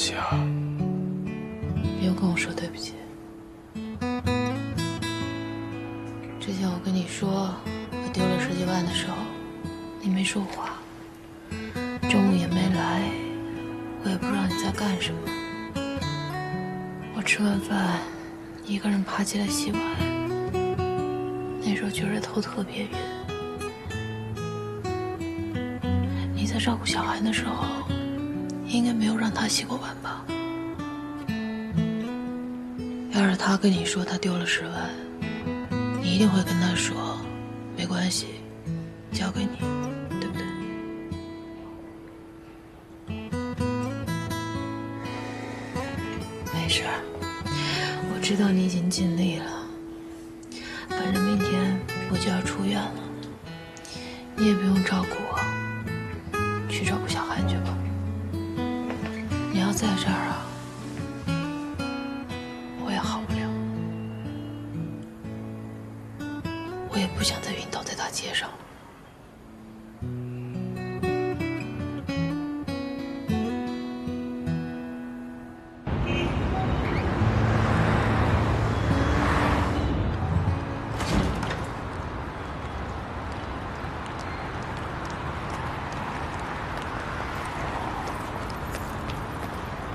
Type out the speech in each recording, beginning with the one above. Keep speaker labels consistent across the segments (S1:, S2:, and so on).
S1: 起啊！
S2: 别跟我说对不起。之前我跟你说我丢了10几万的时候，你没说话，中午也没来，我也不知道你在干什么。我吃完饭一个人爬起来洗碗，那时候觉得头特别晕。你在照顾小韩的时候，应该没有让他洗过碗吧？要是他跟你说他丢了10万，你一定会跟他说，没关系，交给你，对不对？没事儿，我知道你已经尽力了。反正明天我就要出院了，你也不用照顾我，去照顾小韩去吧。你要在这儿啊，我也好不了。我也不想再晕倒在大街上了。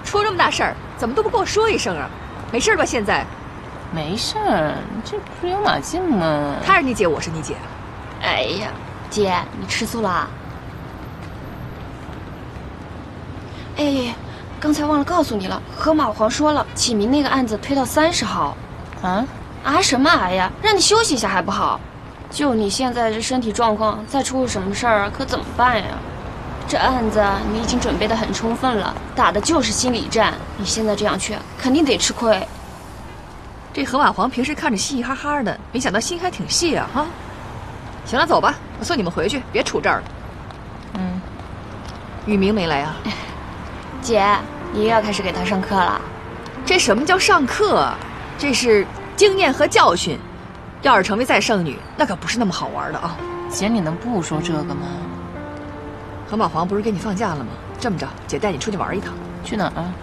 S3: 出这么大事儿，怎么都不跟我说一声啊？没事吧？现在？
S4: 没事儿，这不是有马竞吗？
S3: 他是你姐，我是你姐。
S5: 哎呀，姐，你吃醋啦？哎，刚才忘了告诉你了，河马皇说了，启明那个案子推到30号。啊什么癌呀？让你休息一下还不好？就你现在这身体状况，再出了什么事儿可怎么办呀？这案子你已经准备得很充分了，打的就是心理战。你现在这样去，肯定得吃亏。
S3: 这河马皇平时看着嘻嘻哈哈的，没想到心还挺细啊！哈，行了，走吧，我送你们回去，别杵这儿了。雨明没来啊？
S5: 姐，你又要开始给他上课了？
S3: 这什么叫上课啊？这是经验和教训。要是成为再生女，那可不是那么好玩的啊！
S4: 姐，你能不说这个吗？
S3: 河马皇不是给你放假了吗？这么着，姐带你出去玩一趟。
S4: 去哪儿啊？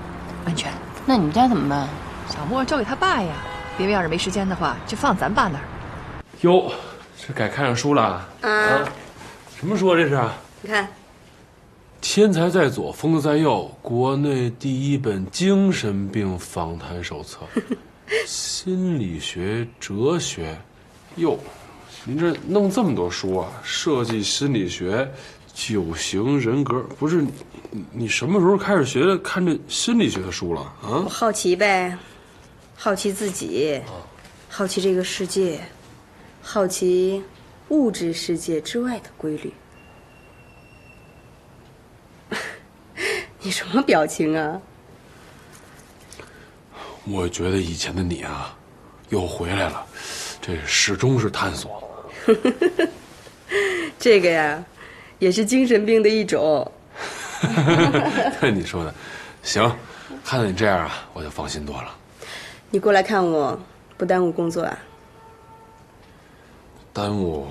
S3: 温泉。
S4: 那你们家怎么办？
S3: 小莫交给他爸呀。别人要是没时间的话，就放咱爸那儿。
S1: 哟，这改看上书了啊？什么书啊？这是？
S6: 你看，
S1: 天才在左，疯子在右，国内第一本精神病访谈手册，心理学、哲学。哟，您这弄这么多书啊？设计心理学。9型人格，不是你什么时候开始学着看这心理学的书了啊？
S6: 我好奇呗，好奇自己，好奇这个世界，好奇物质世界之外的规律。你什么表情啊？
S1: 我觉得以前的你啊，又回来了，这始终是探索。
S6: 这个呀。也是精神病的一种。
S1: 对你说的，行，看到你这样啊，我就放心多了。
S6: 你过来看我，不耽误工作啊？
S1: 耽误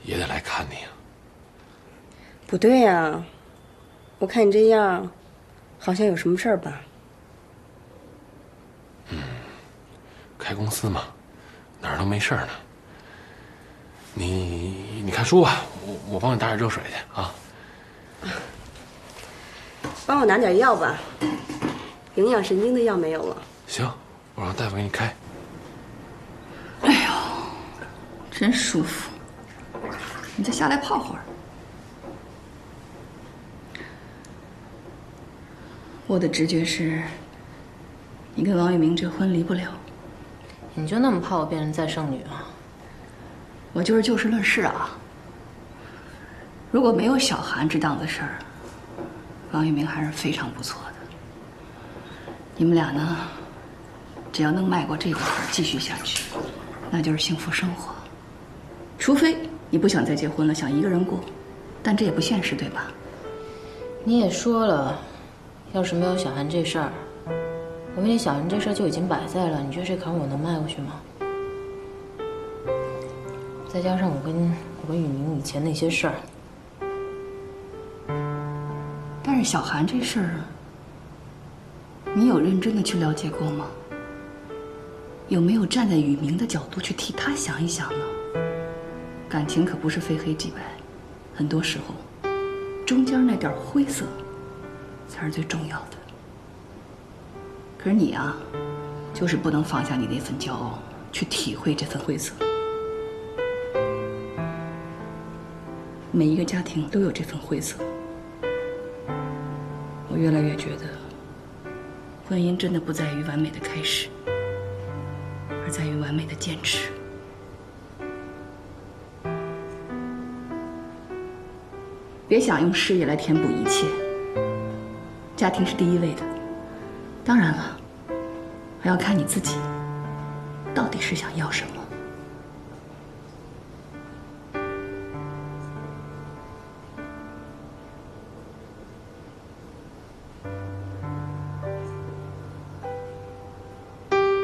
S1: 也得来看你啊。
S6: 不对呀，我看你这样，好像有什么事儿吧？
S1: 开公司嘛，哪儿都没事儿呢。你看书吧，我帮你打点热水去啊。
S6: 帮我拿点药吧，营养神经的药没有了。
S1: 行，我让大夫给你开。
S7: 哎呦，真舒服！你再下来泡会儿。我的直觉是，你跟王玉明这婚离不了。
S2: 你就那么怕我变成再生女啊？
S7: 我就是就事论事啊。如果没有小韩这档子事儿，王玉明还是非常不错的。你们俩呢，只要能迈过这个坎儿，继续下去，那就是幸福生活。除非你不想再结婚了，想一个人过，但这也不现实，对吧？
S2: 你也说了，要是没有小韩这事儿，我跟你小韩这事儿就已经摆在了，你觉得这坎我能迈过去吗？再加上我跟雨明以前那些事儿，
S7: 但是小韩这事儿，你有认真的去了解过吗？有没有站在雨明的角度去替他想一想呢？感情可不是非黑即白，很多时候，中间那点灰色，才是最重要的。可是你啊，就是不能放下你那份骄傲，去体会这份灰色。每一个家庭都有这份灰色。我越来越觉得，婚姻真的不在于完美的开始，而在于完美的坚持。别想用事业来填补一切，家庭是第一位的。当然了，还要看你自己到底是想要什么。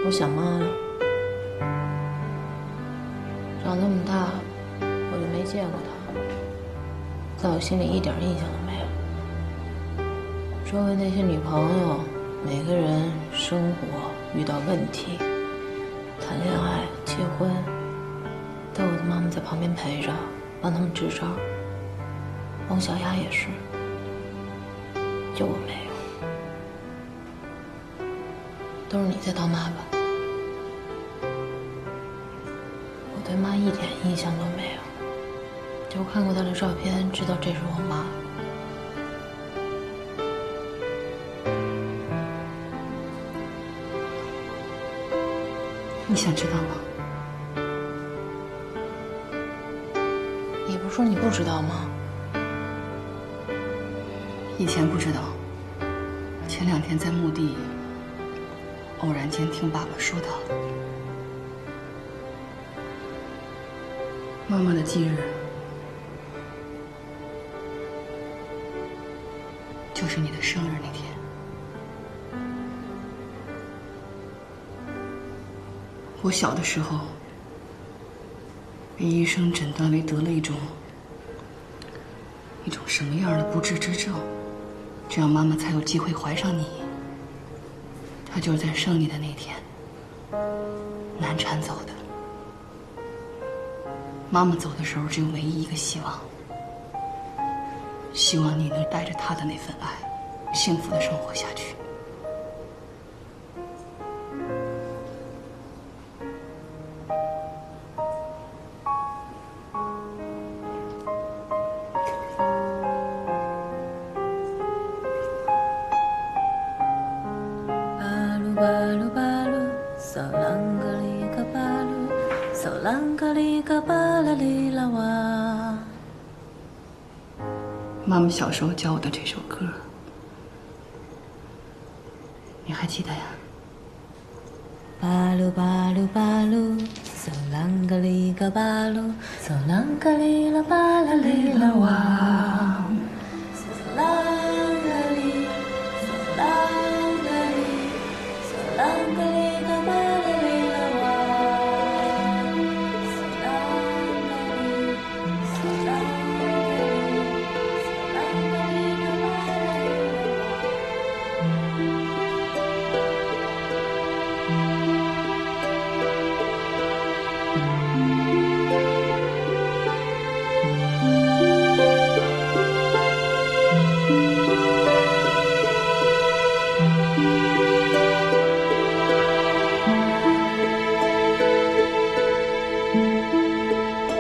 S2: 我想妈了，长那么大，我就没见过她，在我心里一点印象都没有。周围那些女朋友，每个人生活遇到问题，谈恋爱、结婚，都有我的妈妈在旁边陪着，帮他们支招。王小丫也是，就我没有，都是你在当妈吧？我对妈一点印象都没有，就看过她的照片，知道这是我妈。
S7: 你想知道吗？
S2: 你不是说你不知道吗？
S7: 以前不知道，前2天在墓地偶然间听爸爸说到的。妈妈的忌日就是你的生日那天。我小的时候被医生诊断为得了一种什么样的不治之症，这样妈妈才有机会怀上你。她就是在生你的那天难产走的。妈妈走的时候只有唯一一个希望，希望你能带着她的那份爱，幸福的生活下去。妈妈小时候教我的这首歌，你还记得呀？
S2: 巴鲁巴鲁巴鲁，嗦啷个哩个巴鲁，嗦啷个哩啦巴啦哩啦哇。